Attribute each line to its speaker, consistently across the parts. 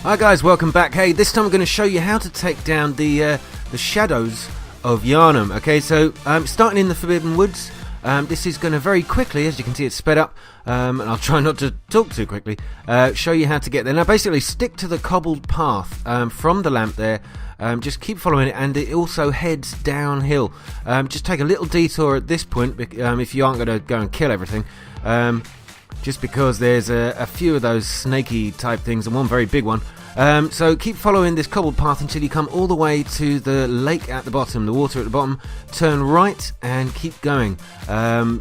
Speaker 1: Hi guys, welcome back. Hey, this time I'm going to show you how to take down the Shadows of Yarnham. Okay, so starting in the Forbidden Woods. This is going to very quickly, as you can see it's sped up, and I'll try not to talk too quickly, show you how to get there. Now basically stick to the cobbled path from the lamp there, just keep following it, and it also heads downhill. Just take a little detour at this point if you aren't going to go and kill everything, just because there's a few of those snaky type things and one very big one. So keep following this cobbled path until you come all the way to the lake at the bottom, the water at the bottom. Turn right and keep going.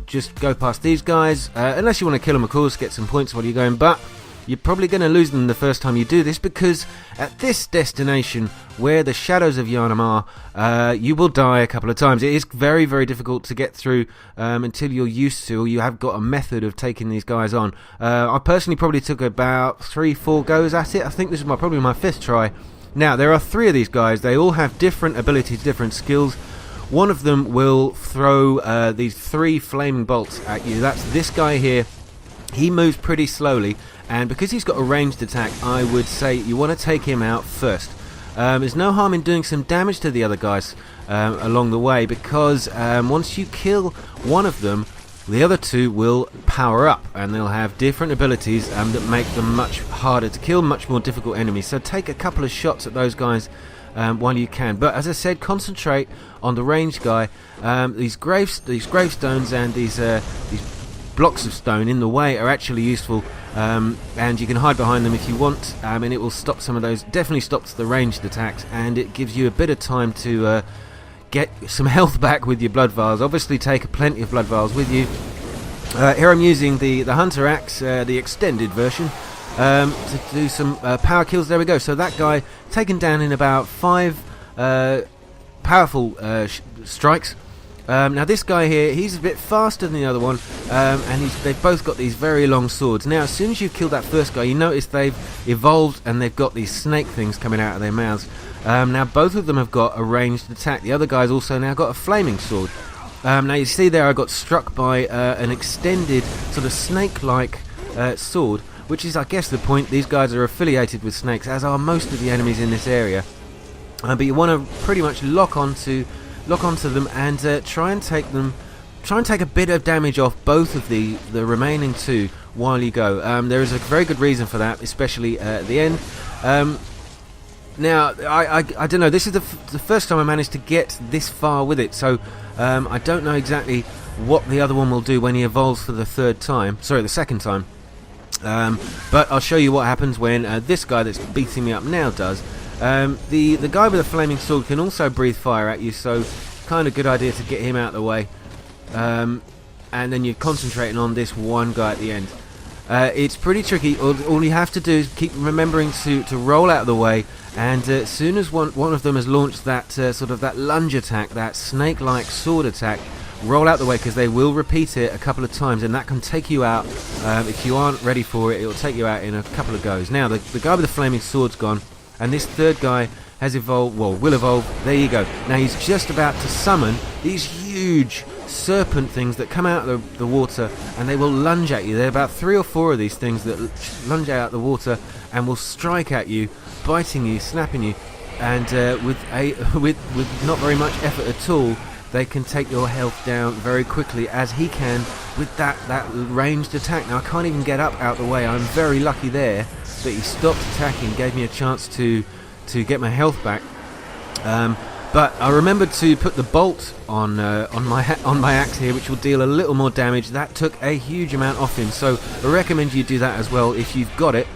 Speaker 1: Just go past these guys, unless you want to kill them, of course, get some points while you're going, but you're probably going to lose them the first time you do this, because at this destination where the Shadows of Yarnham are, you will die a couple of times. It is very, very difficult to get through until you're used to, or you have got a method of taking these guys on. I personally probably took about 3-4 goes at it. I think this is probably my 5th try. Now, there are 3 of these guys. They all have different abilities, different skills. One of them will throw these 3 flaming bolts at you. That's this guy here. He moves pretty slowly, and because he's got a ranged attack, I would say you want to take him out first. There's no harm in doing some damage to the other guys along the way, because once you kill one of them, the other 2 will power up, and they'll have different abilities that make them much harder to kill, much more difficult enemies. So take a couple of shots at those guys while you can. But as I said, concentrate on the ranged guy. These gravestones and these blocks of stone in the way are actually useful, and you can hide behind them if you want, and it will stop some of those. Definitely stops the ranged attacks, and it gives you a bit of time to get some health back with your blood vials. Obviously take plenty of blood vials with you. Here I'm using the hunter axe, the extended version, to do some power kills. There we go. So that guy taken down in about 5 powerful strikes. Now this guy here, he's a bit faster than the other one, and they've both got these very long swords. Now as soon as you've killed that first guy, you notice they've evolved and they've got these snake things coming out of their mouths. Now both of them have got a ranged attack. The other guy's also now got a flaming sword. Now you see there I got struck by an extended sort of snake-like sword, which is I guess the point. These guys are affiliated with snakes, as are most of the enemies in this area, but you want to pretty much lock onto them and try and take a bit of damage off both of the remaining 2 while you go. There is a very good reason for that, especially at the end. Now I don't know, this is the first time I managed to get this far with it, so I don't know exactly what the other one will do when he evolves for the second time. But I'll show you what happens when this guy that's beating me up now does. The guy with the flaming sword can also breathe fire at you, so kind of good idea to get him out of the way. And then you're concentrating on this one guy at the end. It's pretty tricky. All you have to do is keep remembering to roll out of the way, and as soon as one of them has launched that sort of that lunge attack, that snake-like sword attack, roll out the way, because they will repeat it a couple of times, and that can take you out. If you aren't ready for it, it'll take you out in a couple of goes. Now the guy with the flaming sword's gone, and this third guy has evolved, well, will evolve. There you go. Now he's just about to summon these huge serpent things that come out of the water, and they will lunge at you. There are about 3 or 4 of these things that lunge out of the water and will strike at you, biting you, snapping you, and with not very much effort at all, they can take your health down very quickly, as he can with that ranged attack. Now I can't even get up out the way. I'm very lucky there that he stopped attacking, gave me a chance to get my health back. But I remembered to put the bolt on my axe here, which will deal a little more damage. That took a huge amount off him, so I recommend you do that as well if you've got it.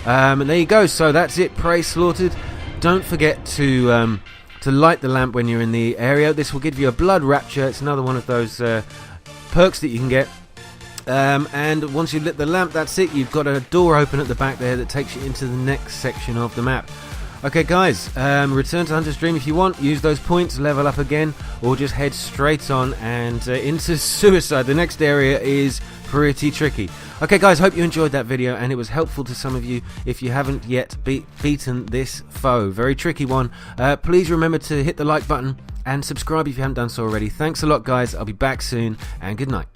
Speaker 1: And there you go. So that's it. Prey slaughtered. Don't forget to light the lamp when you're in the area. This will give you a blood rapture. It's another one of those perks that you can get. And once you've lit the lamp, that's it. You've got a door open at the back there that takes you into the next section of the map. Okay guys, return to Hunter's Dream if you want. Use those points, level up again, or just head straight on and into Suicide. The next area is pretty tricky. Okay guys, hope you enjoyed that video and it was helpful to some of you if you haven't yet beaten this foe. Very tricky one. Please remember to hit the like button and subscribe if you haven't done so already. Thanks a lot guys, I'll be back soon, and good night.